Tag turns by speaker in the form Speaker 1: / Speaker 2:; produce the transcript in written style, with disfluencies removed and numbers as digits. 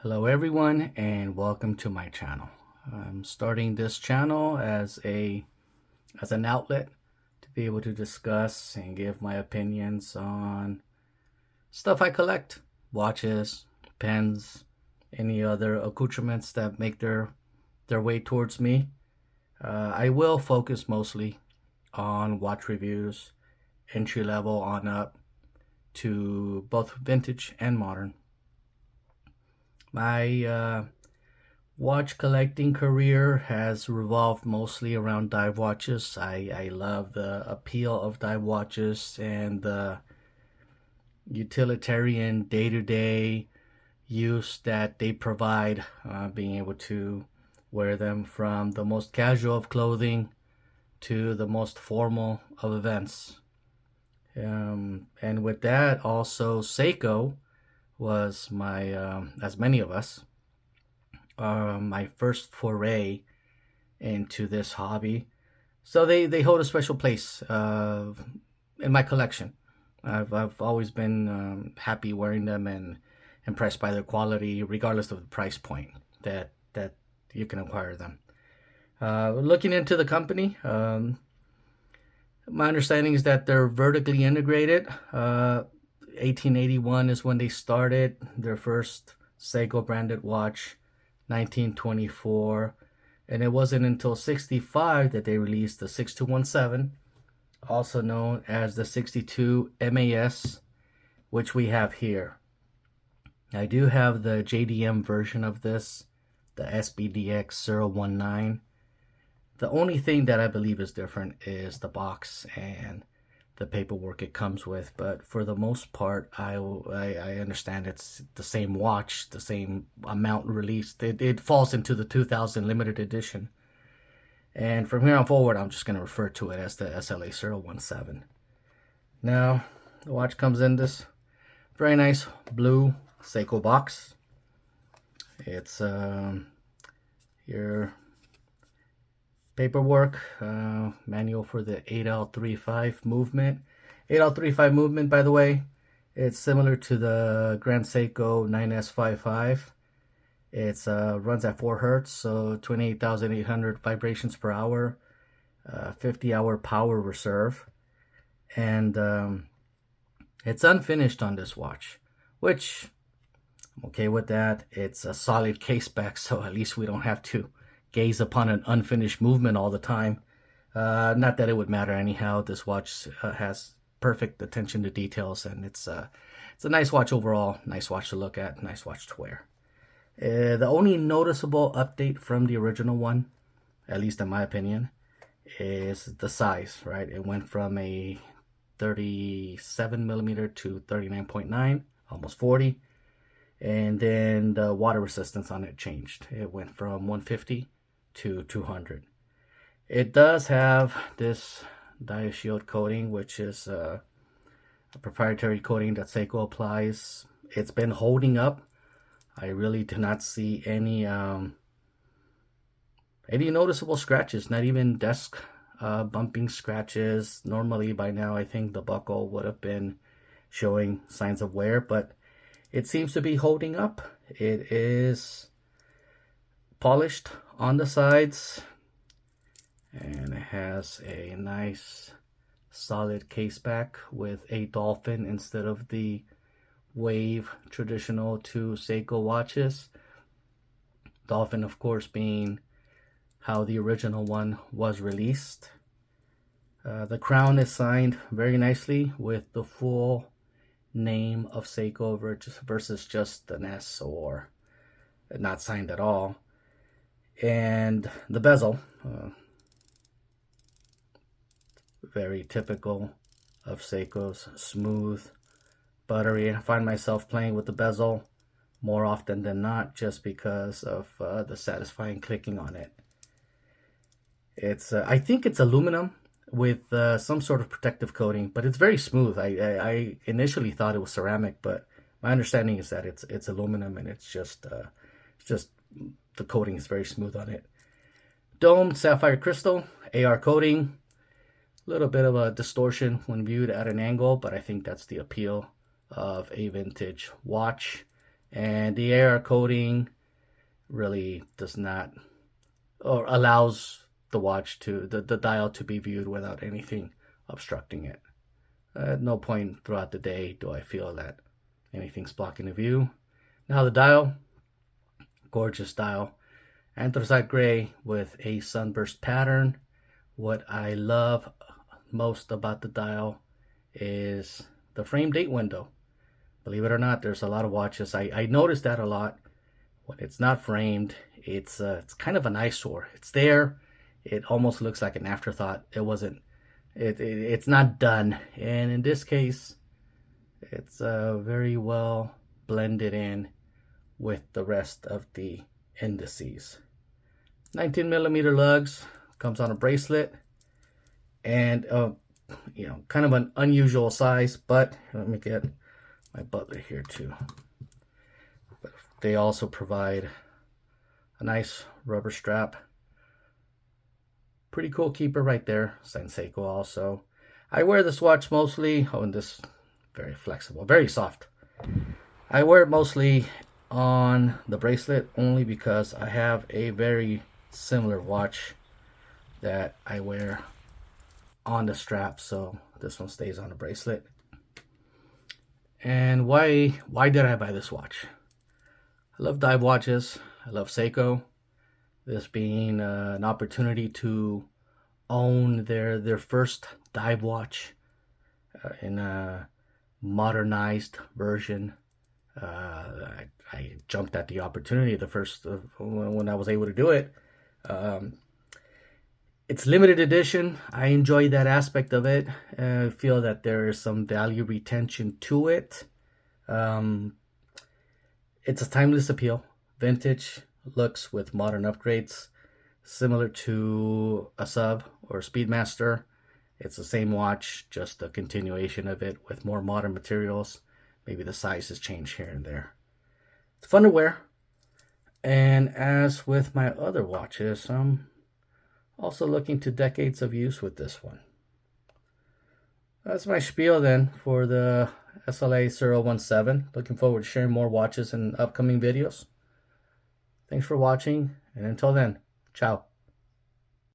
Speaker 1: Hello everyone and welcome to my channel. I'm starting this channel as an outlet to be able to discuss and give my opinions on stuff I collect, watches, pens, any other accoutrements that make their way towards me. I will focus mostly on watch reviews, entry level on up to both vintage and modern. My watch collecting career has revolved mostly around dive watches. I love the appeal of dive watches and the utilitarian day-to-day use that they provide, being able to wear them from the most casual of clothing to the most formal of events. And with that, also Seiko was my, as many of us, my first foray into this hobby. So they hold a special place in my collection. I've always been happy wearing them and impressed by their quality, regardless of the price point that you can acquire them. Looking into the company, my understanding is that they're vertically integrated. 1881 is when they started their first Seiko branded watch, 1924, and it wasn't until 65 that they released the 6217, also known as the 62 MAS, which we have here. I do have the JDM version of this, the SBDX019. The only thing that I believe is different is the box and the paperwork it comes with, but for the most part, I understand it's the same watch, the same amount released. It falls into the 2000 limited edition, and from here on forward, I'm just going to refer to it as the SLA017. Now, the watch comes in this very nice blue Seiko box. It's your paperwork, manual for the 8L35 movement. 8L35 movement, by the way, it's similar to the Grand Seiko 9S55. It's runs at 4 hertz, so 28,800 vibrations per hour, 50-hour power reserve, and it's unfinished on this watch, which I'm okay with that. It's a solid case back, so at least we don't have to gaze upon an unfinished movement all the time. Not that it would matter anyhow. This watch has perfect attention to details, and it's a nice watch overall. Nice watch to look at, nice watch to wear. The only noticeable update from the original one, at least in my opinion, is the size, right? It went from a 37 millimeter to 39.9, almost 40. And then the water resistance on it changed. It went from 150 to 200. It does have this DiaShield coating, which is a proprietary coating that Seiko applies. It's been holding up. I really do not see any noticeable scratches, not even desk bumping scratches. Normally by now I think the buckle would have been showing signs of wear, but it seems to be holding up. It is polished on the sides, and it has a nice solid case back with a dolphin instead of the wave traditional to Seiko watches. Dolphin, of course, being how the original one was released. The crown is signed very nicely with the full name of Seiko versus just an S or not signed at all. And the bezel, very typical of Seiko's smooth, buttery. I find myself playing with the bezel more often than not just because of the satisfying clicking on it. It's I think it's aluminum with some sort of protective coating, but it's very smooth. I initially thought it was ceramic, but my understanding is that it's aluminum, and it's just the coating is very smooth on it. Domed sapphire crystal, AR coating, a little bit of a distortion when viewed at an angle, but I think that's the appeal of a vintage watch. And the AR coating really does not, or allows the watch to, the dial to be viewed without anything obstructing it. At no point throughout the day do I feel that anything's blocking the view. Now the dial, gorgeous dial. Anthracite gray with a sunburst pattern. What I love most about the dial is the frame date window. Believe it or not, there's a lot of watches. I noticed that a lot. When it's not framed, it's kind of an eyesore. It's there. It almost looks like an afterthought. It's not done. And in this case, it's very well blended in with the rest of the indices. 19 millimeter lugs, comes on a bracelet, and kind of an unusual size, but let me get my butler here too. But they also provide a nice rubber strap. Pretty cool keeper right there. Seiko also. I wear this watch mostly, and this very flexible, very soft. I wear it mostly on the bracelet only because I have a very similar watch that I wear on the strap, so this one stays on the bracelet. And why did I buy this watch? I love dive watches. I love Seiko. This being an opportunity to own their first dive watch in a modernized version. I jumped at the opportunity when I was able to do it. It's limited edition. I enjoy that aspect of it. I feel that there is some value retention to it. It's a timeless appeal. Vintage looks with modern upgrades, similar to a Sub or Speedmaster. It's the same watch, just a continuation of it with more modern materials. Maybe the size has changed here and there. It's fun to wear. And as with my other watches, I'm also looking to decades of use with this one. That's my spiel then for the SLA017. Looking forward to sharing more watches in upcoming videos. Thanks for watching, and until then, ciao.